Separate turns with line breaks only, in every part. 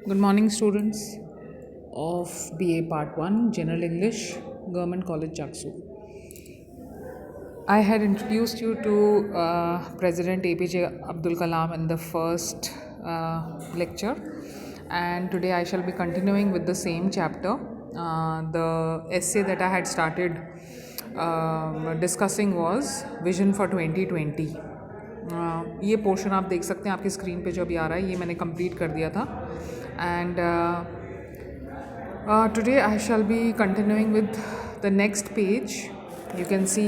Good morning, students of BA Part 1 General English, Government College, Jaksu. I had introduced you to President APJ Abdul Kalam in the first lecture, and today I shall be continuing with the same chapter. The essay that I had started discussing was Vision for 2020. ये portion आप देख सकते हैं आपकी screen पे जो अभी आ रहा है, ये मैंने कंप्लीट कर दिया था. And today I shall be continuing with the next page. You can see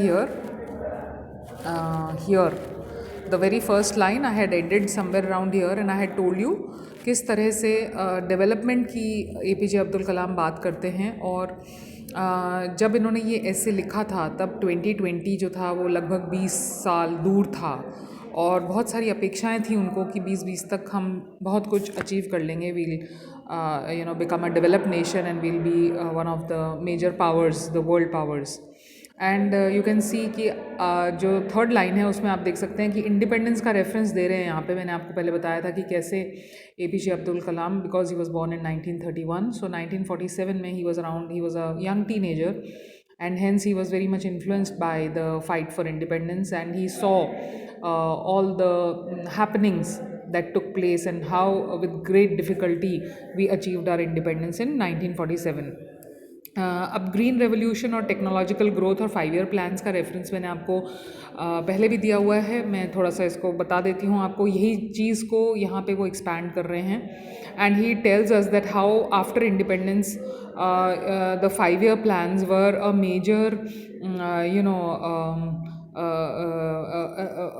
here the very first line I had ended somewhere around here, and I had told you किस तरह से डेवलपमेंट की APJ Abdul Kalam बात करते हैं. और जब इन्होंने ये ऐसे लिखा था तब 2020 जो था वो लगभग 20 साल दूर था, और बहुत सारी अपेक्षाएं थी उनको कि 2020 तक हम बहुत कुछ अचीव कर लेंगे. We'll become a developed nation and we'll be one of the major powers, the world powers. And you can see कि जो थर्ड लाइन है उसमें आप देख सकते हैं कि इंडिपेंडेंस का रेफरेंस दे रहे हैं यहाँ पे. मैंने आपको पहले बताया था कि कैसे APJ Abdul Kalam, because he was born in 1931, सो 1947 में he was a young teenager, and hence he was very much influenced by the fight for independence, and he saw all the happenings that took place and how with great difficulty we achieved our independence in 1947. अब green revolution और technological growth और 5 year plans का reference मैंने आपको पहले भी दिया हुआ है. मैं थोड़ा सा इसको बता देती हूँ आपको. यही चीज़ को यहाँ पे वो एक्सपैंड कर रहे हैं. And he tells us that how after independence the 5 year plans were a major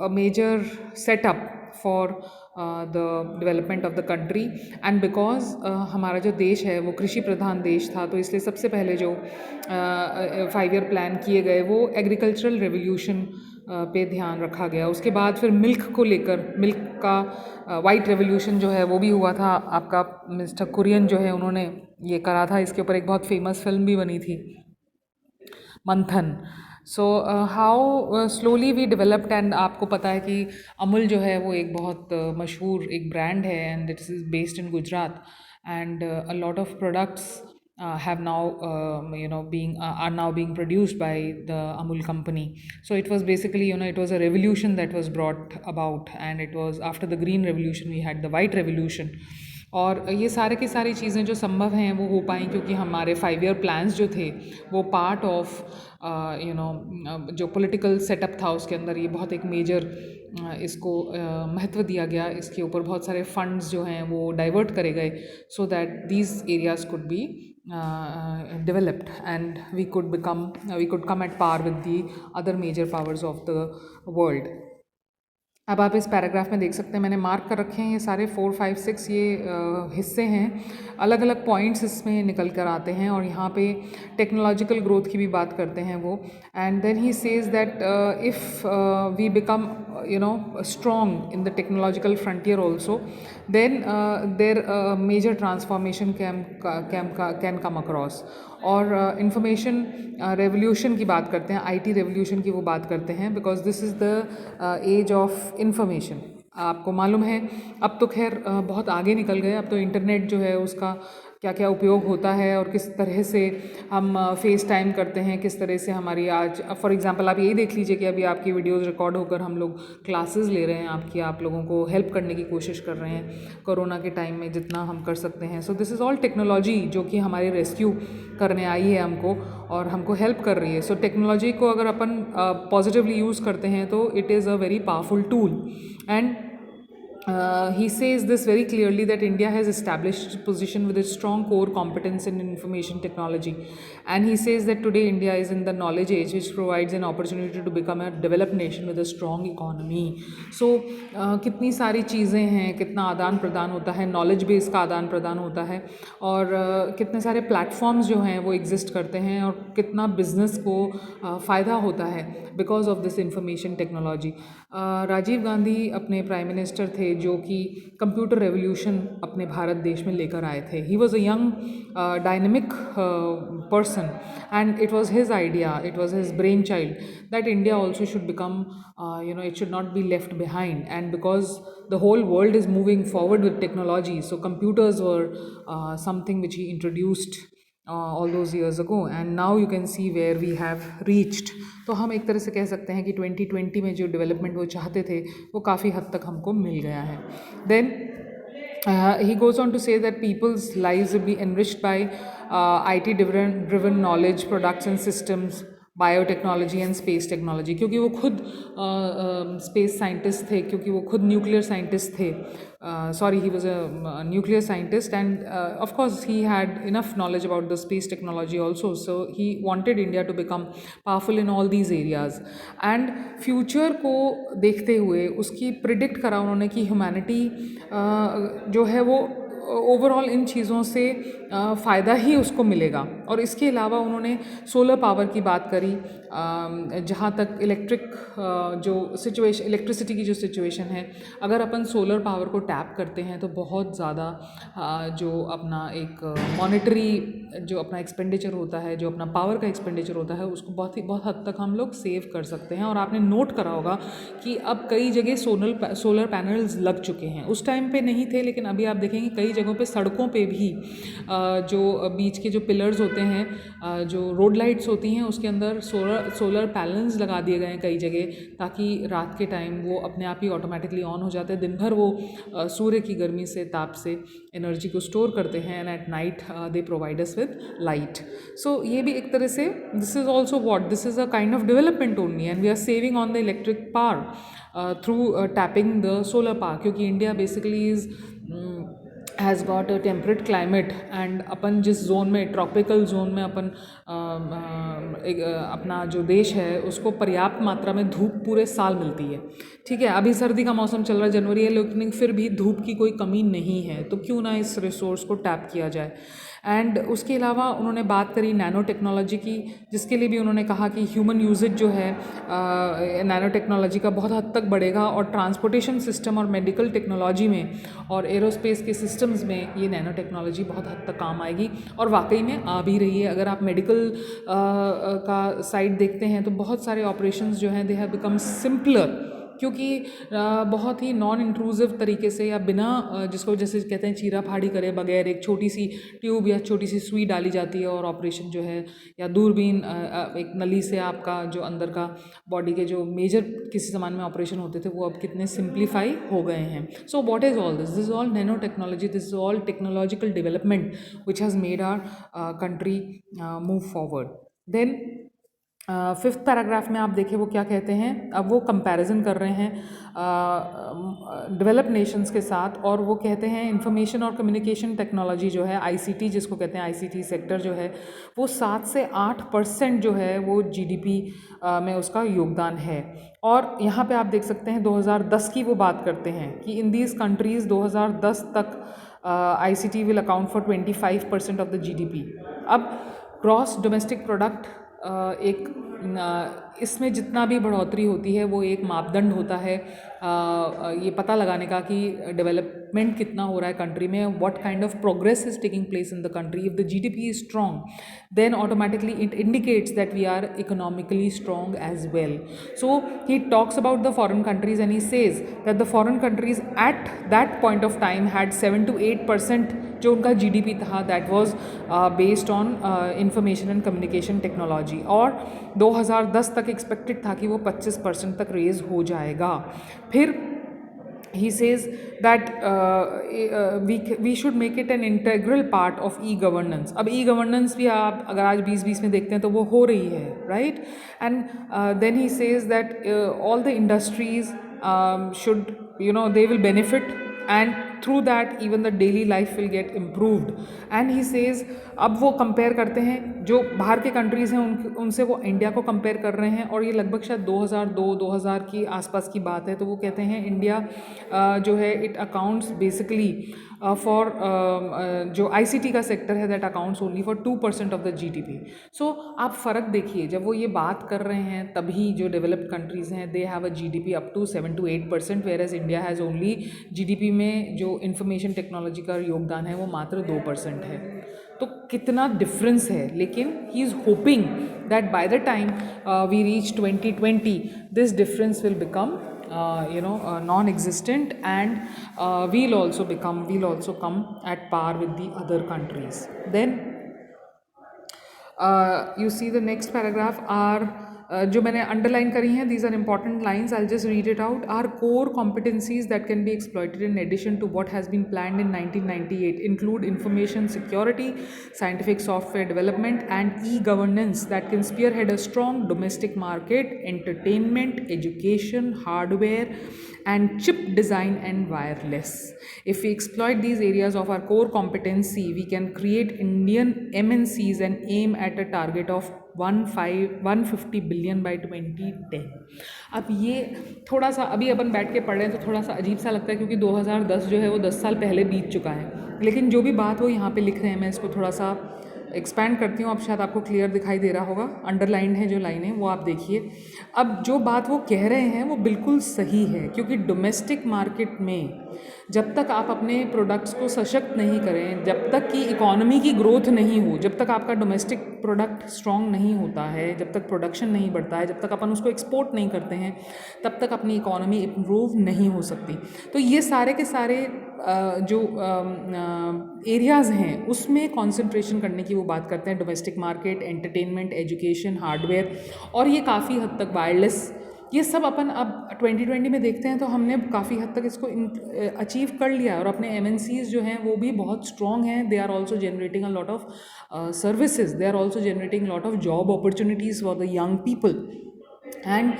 a major setup for the development of the country. and because हमारा जो देश है वो कृषि प्रधान देश था, तो इसलिए सबसे पहले जो 5 year प्लान किए गए वो एग्रीकल्चरल रेवोल्यूशन पे ध्यान रखा गया. उसके बाद फिर मिल्क को लेकर, मिल्क का वाइट रेवोल्यूशन जो है वो भी हुआ था. आपका मिस्टर कुरियन जो है उन्होंने ये करा था. इसके ऊपर एक बहुत फेमस फिल्म भी बनी थी, मंथन. So how slowly we developed. And आपको पता है कि अमूल जो है वो एक बहुत मशहूर एक ब्रांड है, and it is based in Gujarat. And a lot of products have now are now being produced by the Amul company. So it was basically, it was a revolution that was brought about, and it was after the green revolution we had the white revolution. और ये सारे की सारी चीज़ें जो संभव हैं वो हो पाई क्योंकि हमारे 5 ईयर प्लान्स जो थे वो पार्ट ऑफ जो पॉलिटिकल सेटअप था उसके अंदर ये बहुत एक मेजर इसको महत्व दिया गया. इसके ऊपर बहुत सारे फंड्स जो हैं वो डाइवर्ट करे गए so that these areas could be developed and we could come at par with the other major powers of the world. अब आप इस पैराग्राफ में देख सकते हैं मैंने मार्क कर रखे हैं ये सारे 4, 5, 6 ये हिस्से हैं. अलग अलग पॉइंट्स इसमें निकल कर आते हैं और यहाँ पे टेक्नोलॉजिकल ग्रोथ की भी बात करते हैं वो. And then he says that if we become strong in the technological frontier also, then their major transformation can come across. और इंफॉर्मेशन रेवोल्यूशन की बात करते हैं, IT रेवोल्यूशन की वो बात करते हैं, because this is the age of information. आपको मालूम है अब तो खैर बहुत आगे निकल गए. अब तो इंटरनेट जो है उसका क्या क्या उपयोग होता है और किस तरह से हम फेस टाइम करते हैं, किस तरह से हमारी आज फॉर एग्जांपल आप यही देख लीजिए कि अभी आपकी वीडियोस रिकॉर्ड होकर हम लोग क्लासेस ले रहे हैं, आप लोगों को हेल्प करने की कोशिश कर रहे हैं कोरोना के टाइम में जितना हम कर सकते हैं. सो दिस इज़ ऑल टेक्नोलॉजी जो कि हमारे रेस्क्यू करने आई है हमको और हमको हेल्प कर रही है. सो टेक्नोलॉजी को अगर अपन पॉजिटिवली यूज़ करते हैं तो it is a very powerful tool. And he says this very clearly that India has established its position with its strong core competence in information technology, and he says that today India is in the knowledge age which provides an opportunity to become a developed nation with a strong economy. So कितनी सारी चीज़ें हैं, कितना आदान प्रदान होता है, knowledge base का आदान प्रदान होता है और कितने सारे प्लेटफॉर्म्स जो हैं वो एग्जिस्ट करते हैं और कितना बिजनेस को फ़ायदा होता है because of this information technology. Rajiv Gandhi अपने प्राइम मिनिस्टर थे जो कि कंप्यूटर रेवोल्यूशन अपने भारत देश में लेकर आए थे. He was a young dynamic person and it was his idea, it was his brain child that India also should become it should not be left behind. And because the whole world is moving forward with technology. So computers were something which he introduced all those years ago, and now you can see where we have reached. तो हम एक तरह से कह सकते हैं कि 2020 में जो डेवलपमेंट वो चाहते थे वो काफ़ी हद तक हमको मिल गया है. Then he goes on to say that people's lives will be enriched by IT driven knowledge, products and systems, biotechnology and space technology, क्योंकि वो खुद स्पेस साइंटिस्ट थे, क्योंकि वो खुद न्यूक्लियर साइंटिस्ट थे. Sorry, he was a nuclear scientist, and of course he had enough knowledge about the space technology also. So he wanted India to become powerful in all these areas. And future को देखते हुए उसकी predict करा उन्होंने कि humanity जो है वो ओवरऑल इन चीज़ों से फ़ायदा ही उसको मिलेगा. और इसके अलावा उन्होंने सोलर पावर की बात करी. जहाँ तक इलेक्ट्रिसिटी की जो सिचुएशन है, अगर अपन सोलर पावर को टैप करते हैं तो बहुत ज़्यादा जो अपना एक मॉनेटरी जो अपना एक्सपेंडिचर होता है, जो अपना पावर का एक्सपेंडिचर होता है, उसको बहुत हद तक हम लोग सेव कर सकते हैं. और आपने नोट करा होगा कि अब कई जगह सोलर पैनल्स लग चुके हैं. उस टाइम पे नहीं थे, लेकिन अभी आप देखेंगे कई जगहों पे सड़कों पे भी जो बीच के जो पिलर्स होते हैं, जो रोड लाइट्स होती हैं, उसके अंदर सोलर पैनल्स लगा दिए गए हैं कई जगह, ताकि रात के टाइम वो अपने आप ही ऑटोमेटिकली ऑन हो जाते हैं. दिन भर वो सूर्य की गर्मी से, ताप से एनर्जी को स्टोर करते हैं, and at night they provide us with light. So ये भी एक तरह से this is also this is a kind of development only, and we are saving on the electric power through tapping the solar power, क्योंकि India basically is has got a temperate climate. And अपन जिस zone में, tropical zone में अपन अपना जो देश है उसको पर्याप्त मात्रा में धूप पूरे साल मिलती है. ठीक है, अभी सर्दी का मौसम चल रहा है, जनवरी है, लेकिन फिर भी धूप की कोई कमी नहीं है. तो क्यों ना इस रिसोर्स को टैप किया जाए. एंड उसके अलावा उन्होंने बात करी नैनो टेक्नोलॉजी की, जिसके लिए भी उन्होंने कहा कि ह्यूमन यूजेज जो है नैनो टेक्नोलॉजी का बहुत हद तक बढ़ेगा, और ट्रांसपोर्टेशन सिस्टम और मेडिकल टेक्नोलॉजी में और एरोस्पेस के सिस्टम्स में ये नैनो टेक्नोलॉजी बहुत हद तक काम आएगी. और वाकई में आ भी रही है. अगर आप मेडिकल का साइड देखते हैं तो बहुत सारे ऑपरेशंस जो हैं दे हैव बिकम सिंपलर, क्योंकि बहुत ही नॉन इंट्रूसिव तरीके से, या बिना जिसको जैसे कहते हैं चीरा फाड़ी करे बगैर एक छोटी सी ट्यूब या छोटी सी सुई डाली जाती है, और ऑपरेशन जो है, या दूरबीन एक नली से आपका जो अंदर का बॉडी के जो मेजर किसी सामान में ऑपरेशन होते थे वो अब कितने सिंप्लीफाई हो गए हैं. So what is all this is all nano technology, this is all technological development which has made our country move forward. Then fifth paragraph में आप देखिए वो क्या कहते हैं. अब वो कंपैरिजन कर रहे हैं डेवलप नेशंस के साथ, और वो कहते हैं इंफॉर्मेशन और कम्युनिकेशन टेक्नोलॉजी जो है, आईसीटी जिसको कहते हैं, आईसीटी सेक्टर जो है वो 7 से 8% जो है वो जीडीपी में उसका योगदान है. और यहाँ पे आप देख सकते हैं 2010 की वो बात करते हैं कि इन दीज कंट्रीज़ 2010 तक ICT will account for 25% of the GDP. अब ग्रॉस डोमेस्टिक प्रोडक्ट इसमें जितना भी बढ़ोतरी होती है वो एक मापदंड होता है ये पता लगाने का कि डेवलपमेंट कितना हो रहा है कंट्री में, what kind of progress is taking place in the country. If the GDP is strong then automatically it indicates that we are economically strong as well. So he talks about the foreign countries and he says that the foreign countries at that point of time had 7 to 8% जो उनका GDP था that was based on information and communication technology, और 2010 तक expected था कि वो 25% तक raise हो जाएगा. फिर he says that we should make it an integral part of e-governance. अब e-governance भी आप अगर आज 2020 में देखते हैं तो वो हो रही है, right? And then he says that all the industries should, they will benefit, and through that even the daily life will get improved. And he says अब वो कंपेयर करते हैं जो बाहर के कंट्रीज़ हैं उनसे वो इंडिया को कंपेयर कर रहे हैं, और ये लगभग शायद 2002-2000 की आसपास की बात है. तो वो कहते हैं इंडिया जो है इट अकाउंट्स बेसिकली फॉर जो आईसीटी का सेक्टर है that accounts only for 2% of the GDP. So आप फ़र्क देखिए, जब वो ये बात कर रहे हैं तभी जो डेवलप्ड कंट्रीज़ हैं they have a GDP up to 7 to 8%, where as India has only GDP में जो इंफॉर्मेशन टेक्नोलॉजी का योगदान है वो मात्र 2% है. तो कितना डिफरेंस है. लेकिन he is hoping that by the time we reach 2020 this difference will become non-existent, and we'll also come at par with the other countries. Then you see the next paragraph are जो मैंने underline करी हैं, these are important lines, I'll just read it out. Our core competencies that can be exploited in addition to what has been planned in 1998 include information security, scientific software development, and e-governance that can spearhead a strong domestic market, entertainment, education, hardware, and chip design and wireless. If we exploit these areas of our core competency, we can create Indian MNCs and aim at a target of 150 billion by 2010. अब ये थोड़ा सा अभी अपन बैठ के पढ़ रहे हैं तो थोड़ा सा अजीब सा लगता है, क्योंकि 2010 जो है वो 10 साल पहले बीत चुका है, लेकिन जो भी बात वो यहाँ पे लिख रहे हैं मैं इसको थोड़ा सा एक्सपैंड करती हूँ. अब शायद आपको क्लियर दिखाई दे रहा होगा, अंडरलाइंड है जो लाइनें वो आप देखिए. अब जो बात वो कह रहे हैं वो बिल्कुल सही है, क्योंकि डोमेस्टिक मार्केट में जब तक आप अपने प्रोडक्ट्स को सशक्त नहीं करें, जब तक कि इकोनॉमी की ग्रोथ नहीं हो, जब तक आपका डोमेस्टिक प्रोडक्ट स्ट्रॉन्ग नहीं होता है, जब तक प्रोडक्शन नहीं बढ़ता है, जब तक अपन उसको एक्सपोर्ट नहीं करते हैं, तब तक अपनी इकोनॉमी इम्प्रूव नहीं हो सकती. तो ये सारे के सारे जो एरियाज़ हैं उसमें कंसंट्रेशन करने की वो बात करते हैं. Domestic market, entertainment, education, hardware, और ये काफ़ी हद तक वायरलेस, ये सब अपन अब 2020 में देखते हैं तो हमने काफ़ी हद तक इसको अचीव कर लिया है. और अपने MNCs जो हैं वो भी बहुत स्ट्रॉन्ग हैं. They are also generating a lot of services, they are also generating lot of job opportunities for the young people. And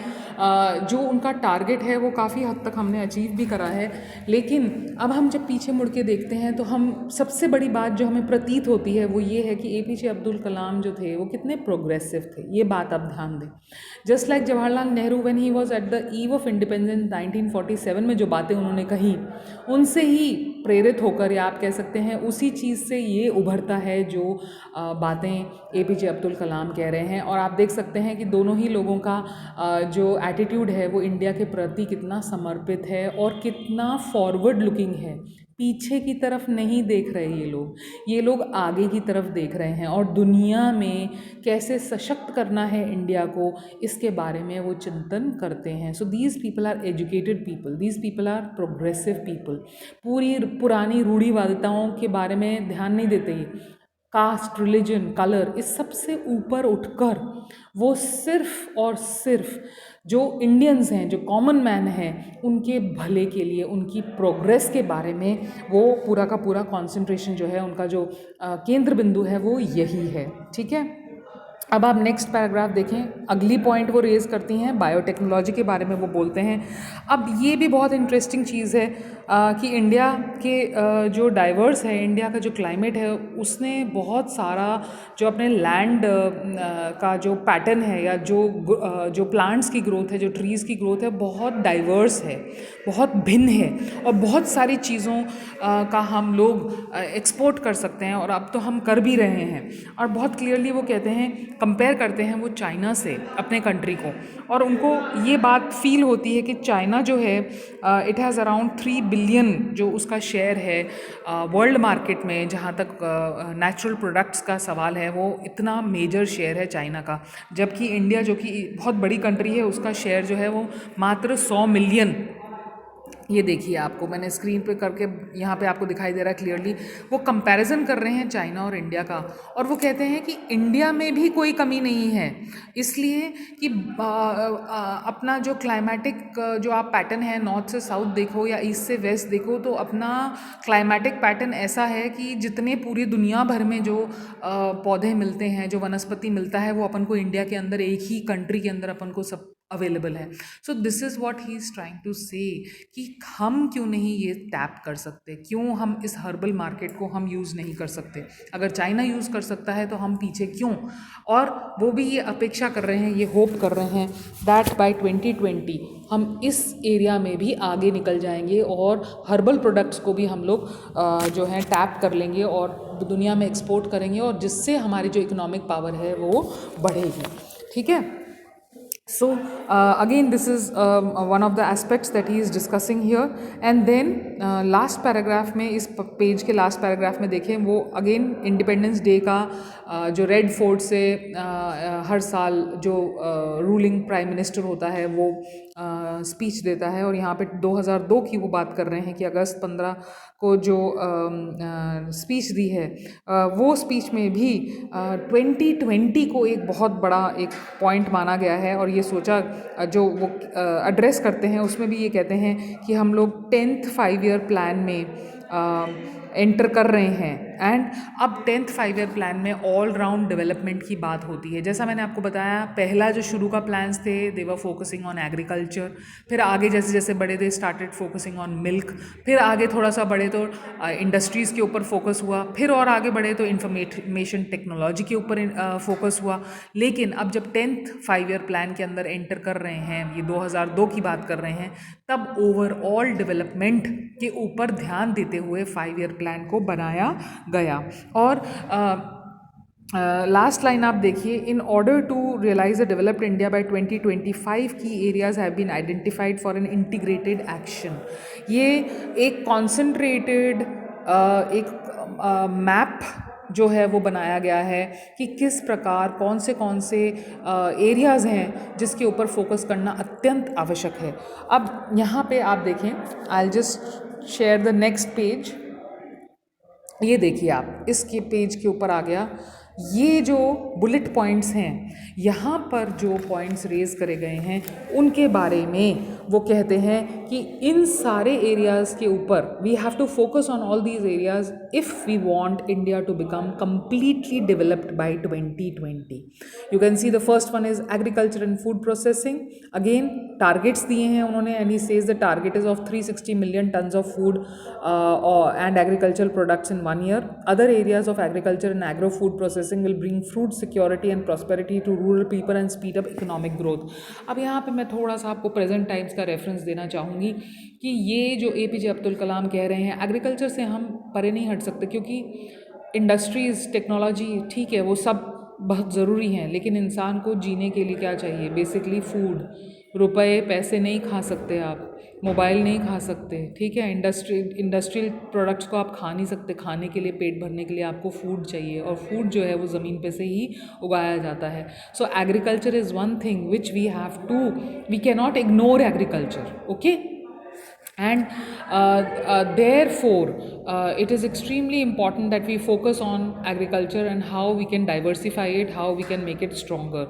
जो उनका टारगेट है वो काफ़ी हद तक हमने अचीव भी करा है. लेकिन अब हम जब पीछे मुड़ के देखते हैं तो हम सबसे बड़ी बात जो हमें प्रतीत होती है वो ये है कि APJ अब्दुल कलाम जो थे वो कितने प्रोग्रेसिव थे. ये बात आप ध्यान दें. Just like Jawaharlal Nehru when he was at the eve of independence 1947 में जो बातें उन्होंने कही, उनसे ही प्रेरित होकर, या आप कह सकते हैं उसी चीज़ से ये उभरता है जो बातें APJ अब्दुल कलाम कह रहे हैं. और आप देख सकते हैं कि दोनों ही लोगों का जो एटीट्यूड है वो इंडिया के प्रति कितना समर्पित है और कितना फॉरवर्ड लुकिंग है. पीछे की तरफ नहीं देख रहे ये लोग आगे की तरफ देख रहे हैं, और दुनिया में कैसे सशक्त करना है इंडिया को, इसके बारे में वो चिंतन करते हैं. So these people are educated people, these people are progressive people. पूरी पुरानी रूढ़िवादिताओं के बारे में ध्यान नहीं देते. ये कास्ट, रिलीजन, कलर, इस सब से ऊपर उठकर वो सिर्फ और सिर्फ जो इंडियंस हैं, जो कॉमन मैन हैं, उनके भले के लिए, उनकी प्रोग्रेस के बारे में वो पूरा का पूरा कंसंट्रेशन जो है, उनका जो केंद्र बिंदु है वो यही है. ठीक है. अब आप नेक्स्ट पैराग्राफ देखें. अगली पॉइंट वो रेज़ करती हैं, बायोटेक्नोलॉजी के बारे में वो बोलते हैं. अब ये भी बहुत इंटरेस्टिंग चीज़ है कि इंडिया के जो डाइवर्स है, इंडिया का जो क्लाइमेट है, उसने बहुत सारा जो अपने लैंड का जो पैटर्न है, या जो प्लांट्स की ग्रोथ है, जो ट्रीज़ की ग्रोथ है, बहुत डाइवर्स है, बहुत भिन्न है, और बहुत सारी चीज़ों का हम लोग एक्सपोर्ट कर सकते हैं, और अब तो हम कर भी रहे हैं. और बहुत क्लियरली वो कहते हैं, कंपेयर करते हैं वो चाइना से अपने कंट्री को, और उनको ये बात फील होती है कि चाइना जो है इट हैज़ अराउंड 3 बिलियन जो उसका शेयर है वर्ल्ड मार्केट में. जहाँ तक नेचुरल प्रोडक्ट्स का सवाल है, वो इतना मेजर शेयर है चाइना का, जबकि इंडिया जो कि बहुत बड़ी कंट्री है, उसका शेयर जो है वो मात्र 100 मिलियन. ये देखिए, आपको मैंने स्क्रीन पे करके यहाँ पे आपको दिखाई दे रहा है क्लियरली. वो कंपैरिजन कर रहे हैं चाइना और इंडिया का, और वो कहते हैं कि इंडिया में भी कोई कमी नहीं है, इसलिए कि अपना जो क्लाइमेटिक जो आप पैटर्न है, नॉर्थ से साउथ देखो या ईस्ट से वेस्ट देखो, तो अपना क्लाइमेटिक पैटर्न ऐसा है कि जितने पूरी दुनिया भर में जो पौधे मिलते हैं, जो वनस्पति मिलता है, वो अपन को इंडिया के अंदर, एक ही कंट्री के अंदर अपन को सब अवेलेबल है. So this is what he is trying to say कि हम क्यों नहीं ये टैप कर सकते, क्यों हम इस हर्बल मार्केट को हम यूज़ नहीं कर सकते. अगर चाइना यूज़ कर सकता है तो हम पीछे क्यों. और वो भी ये अपेक्षा कर रहे हैं, ये होप कर रहे हैं दैट बाय 2020 हम इस एरिया में भी आगे निकल जाएंगे, और हर्बल प्रोडक्ट्स को भी हम लोग जो है टैप कर लेंगे और दुनिया में एक्सपोर्ट करेंगे, और जिससे हमारी जो इकोनॉमिक पावर है वो बढ़ेगी. ठीक है. So again, this is one of the aspects that he is discussing here. And then last paragraph में, इस पेज के लास्ट पैराग्राफ में देखें, वो अगेन इंडिपेंडेंस डे का जो रेड फोर्ट से हर साल जो रूलिंग प्राइम मिनिस्टर होता है वो स्पीच देता है और यहाँ पे 2002 की वो बात कर रहे हैं कि अगस्त 15 को जो स्पीच दी है, वो स्पीच में भी 2020 को एक बहुत बड़ा एक पॉइंट माना गया है और ये सोचा जो वो एड्रेस करते हैं उसमें भी ये कहते हैं कि हम लोग 10th 5 ईयर प्लान में एंटर कर रहे हैं। एंड अब 10th 5 ईयर प्लान में ऑल राउंड डेवलपमेंट की बात होती है। जैसा मैंने आपको बताया, पहला जो शुरू का प्लान्स थे दे वर फोकसिंग ऑन एग्रीकल्चर, फिर आगे जैसे जैसे बड़े थे स्टार्टेड फोकसिंग ऑन मिल्क, फिर आगे थोड़ा सा बड़े तो इंडस्ट्रीज़ के ऊपर फोकस हुआ, फिर और आगे बढ़े तो इंफॉर्मेशन टेक्नोलॉजी के ऊपर फोकस हुआ। लेकिन अब जब 10th 5 ईयर प्लान के अंदर एंटर कर रहे हैं, ये 2002 की बात कर रहे हैं, तब ओवरऑल डेवलपमेंट के ऊपर ध्यान देते हुए 5 ईयर प्लान को बनाया गया। और लास्ट लाइन आप देखिए, in order to realize a developed India by 2025 key areas have been identified for an integrated action. ये एक कॉन्सेंट्रेटेड एक मैप जो है वो बनाया गया है कि किस प्रकार कौन से एरियाज़ हैं जिसके ऊपर फोकस करना अत्यंत आवश्यक है। अब यहाँ पे आप देखें, I will just share the next page. ये देखिए आप, इसके पेज के ऊपर आ गया, ये जो बुलेट पॉइंट्स हैं, यहाँ पर जो पॉइंट्स रेज करे गए हैं उनके बारे में वो कहते हैं कि इन सारे एरियाज़ के ऊपर we have to focus on all these areas if we want India to become completely developed by 2020. You can see the first one is agriculture and food processing. Again targets दिए हैं उन्होंने, and he says the target is of 360 million tons of food and agricultural products in 1 year. Other areas of agriculture and agro food processing will bring food security and prosperity to rural people and speed up economic growth. अब यहाँ पे मैं थोड़ा सा आपको present times का reference देना चाहूँगी कि ये जो APJ अब्दुल कलाम कह रहे हैं, एग्रीकल्चर से हम परे नहीं हट सकते, क्योंकि इंडस्ट्रीज़, टेक्नोलॉजी, ठीक है वो सब बहुत ज़रूरी हैं, लेकिन इंसान को जीने के लिए क्या चाहिए? Basically food. रुपए पैसे नहीं खा सकते आप, मोबाइल नहीं खा सकते, ठीक है, इंडस्ट्रियल प्रोडक्ट्स को आप खा नहीं सकते, खाने के लिए, पेट भरने के लिए आपको फूड चाहिए, और फूड जो है वो ज़मीन पे से ही उगाया जाता है। So agriculture is one thing which we have to, we can not ignore agriculture, okay. And therefore it is extremely important that we focus on agriculture and how we can diversify it, how we can make it stronger.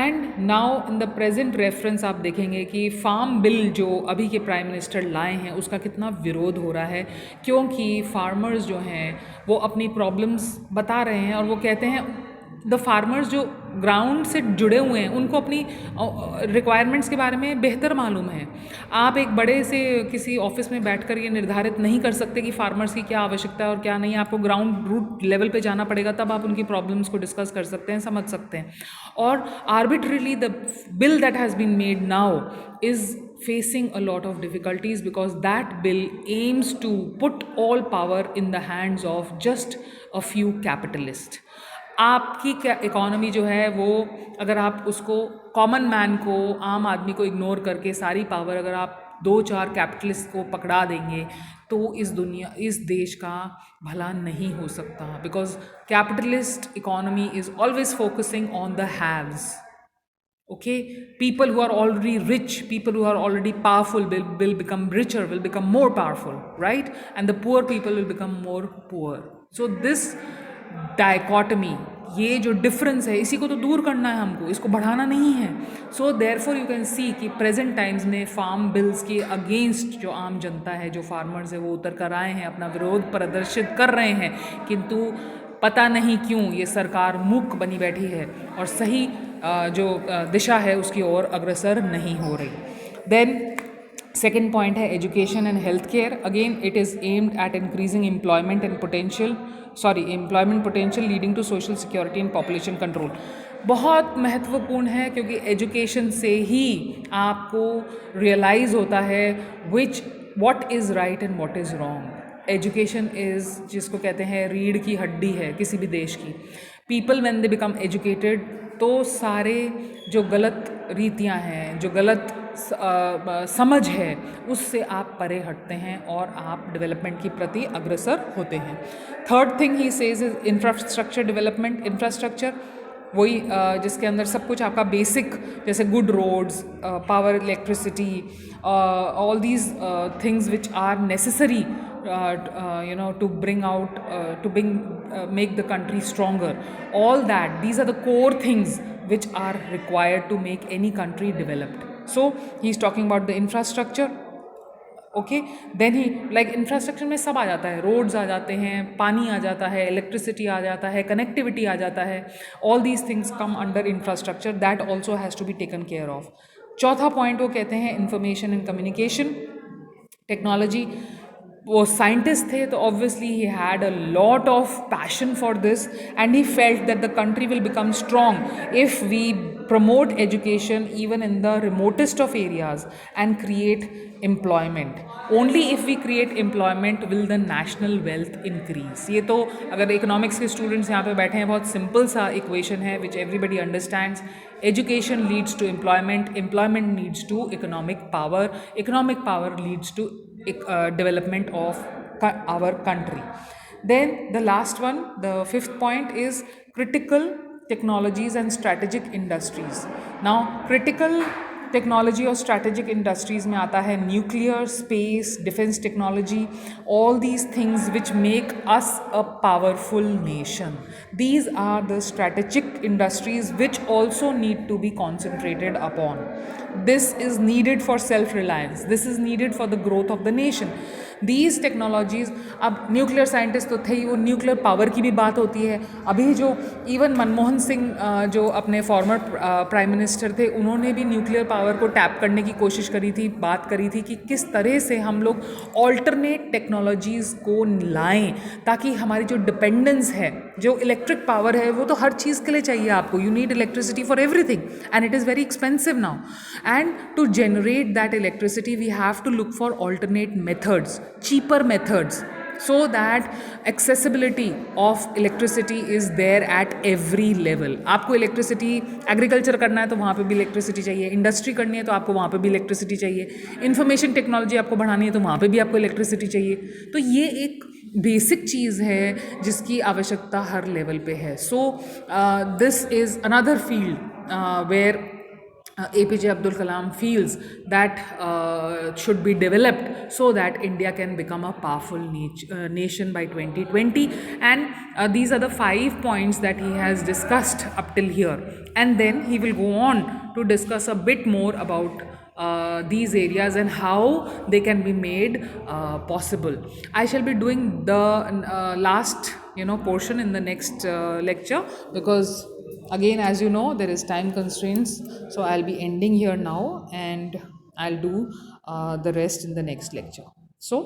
And now in the present reference आप देखेंगे कि farm bill जो अभी के prime minister लाए हैं उसका कितना विरोध हो रहा है, क्योंकि फार्मर्स जो हैं वो अपनी प्रॉब्लम्स बता रहे हैं और वो कहते हैं द फार्मर्स जो ग्राउंड से जुड़े हुए हैं उनको अपनी रिक्वायरमेंट्स के बारे में बेहतर मालूम है। आप एक बड़े से किसी ऑफिस में बैठकर ये निर्धारित नहीं कर सकते कि फार्मर्स की क्या आवश्यकता है और क्या नहीं। आपको ग्राउंड रूट लेवल पे जाना पड़ेगा, तब आप उनकी प्रॉब्लम्स को डिस्कस कर सकते हैं, समझ सकते हैं। और arbitrarily the bill that has been made now is facing a lot of difficulties because that bill aims to put all power in the hands of just a few capitalists. आपकी क्या economy जो है वो, अगर आप उसको common man को, आम आदमी को इग्नोर करके सारी पावर अगर आप 2-4 कैपिटलिस्ट को पकड़ा देंगे तो इस देश का भला नहीं हो सकता, because capitalist economy is always focusing on the haves. Okay, people who are already rich, people who are already powerful will become richer, will become more powerful, right? And the poor people will become more poor. So this dichotomy, ये जो difference है, इसी को तो दूर करना है हमको, इसको बढ़ाना नहीं है. So therefore you can see कि प्रेजेंट टाइम्स में फार्म बिल्स के अगेंस्ट जो आम जनता है, जो फार्मर्स है, वो उतर कर आए हैं, अपना विरोध प्रदर्शित कर रहे हैं, किंतु पता नहीं क्यों ये सरकार मूक बनी बैठी है और सही जो दिशा है उसकी ओर अग्रसर नहीं हो रही. देन सेकेंड पॉइंट है education and health care. Again it is aimed at increasing employment potential leading to social security and population control. बहुत महत्वपूर्ण है, क्योंकि एजुकेशन से ही आपको रियलाइज़ होता है what is right and what is wrong. Education is, जिसको कहते हैं रीढ़ की हड्डी है किसी भी देश की. People when they become educated, तो सारे जो गलत रीतियां हैं, जो गलत समझ है, उससे आप परे हटते हैं और आप डेवलपमेंट की प्रति अग्रसर होते हैं. Third thing he says is infrastructure development. Infrastructure वही जिसके अंदर सब कुछ आपका बेसिक, जैसे good roads, power, electricity, all these things which are necessary to bring out to bring make the country stronger. All that, these are the core things which are required to make any country developed. So he's talking about the infrastructure. ओके, then he like infrastructure में सब आ जाता है, roads आ जाते हैं, पानी आ जाता है, इलेक्ट्रिसिटी आ जाता है, कनेक्टिविटी आ जाता है, all these things come under infrastructure, that also has to be taken care of. चौथा पॉइंट वो कहते हैं इंफॉर्मेशन एंड कम्युनिकेशन टेक्नोलॉजी. वो साइंटिस्ट थे तो obviously he had a lot of passion for this and he felt that the country will become strong if we promote education even in the remotest of areas and create employment. Only if we create employment will the national wealth increase. ये तो अगर economics के students यहाँ पे बैठे हैं, बहुत simple सा इक्वेशन है which everybody understands. Education leads to employment, employment leads to economic power, economic power leads to development of our country. Then the last one, the fifth point, is critical technologies and strategic industries. Now critical technology और strategic industries में आता है nuclear, space, defence technology, all these things which make us a powerful nation. These are the strategic industries which also need to be concentrated upon. This is needed for self-reliance. This is needed for the growth of the nation. These technologies, अब nuclear scientist तो थे ही, वो nuclear power की भी बात होती है. अभी जो इवन मनमोहन सिंह जो अपने फॉर्मर प्राइम मिनिस्टर थे, उन्होंने भी न्यूक्लियर पावर को टैप करने की कोशिश करी थी, बात करी थी कि किस तरह से हम लोग ऑल्टरनेट टेक्नोलॉजीज़ को लाएं ताकि हमारी जो डिपेंडेंस है, जो इलेक्ट्रिक पावर है, वो तो हर चीज़ के लिए चाहिए आपको. You need electricity for everything and it is very expensive now. And to generate that electricity we have to look for alternate methods, cheaper methods, so that accessibility of electricity is there at every level. आपको electricity agriculture करना है तो वहाँ पे भी electricity चाहिए, industry करनी है तो आपको वहाँ पे भी इलेक्ट्रिसिटी चाहिए, इंफॉर्मेशन टेक्नोलॉजी आपको बढ़ानी है तो वहाँ पे भी आपको इलेक्ट्रिसिटी चाहिए. तो ये एक बेसिक चीज़ है जिसकी आवश्यकता हर लेवल पे है. So this is another field where APJ Abdul Kalam feels that should be developed so that India can become a powerful nation by 2020. And these are the 5 points that he has discussed up till here. And then he will go on to discuss a bit more about these areas and how they can be made possible. I shall be doing the last portion in the next lecture, because again, as you know, there is time constraints, so I'll be ending here now and I'll do the rest in the next lecture. So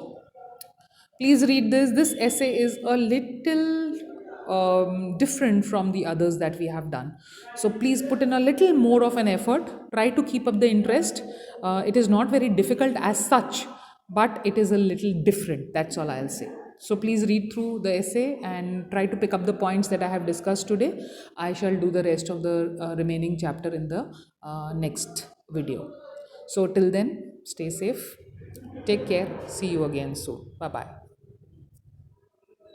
please read this. This essay is a little different from the others that we have done, so please put in a little more of an effort. Try to keep up the interest. It is not very difficult as such, but it is a little different, that's all I'll say. So please read through the essay and try to pick up the points that I have discussed today. I shall do the rest of the remaining chapter in the next video. So till then, stay safe, take care, see you again soon. Bye bye.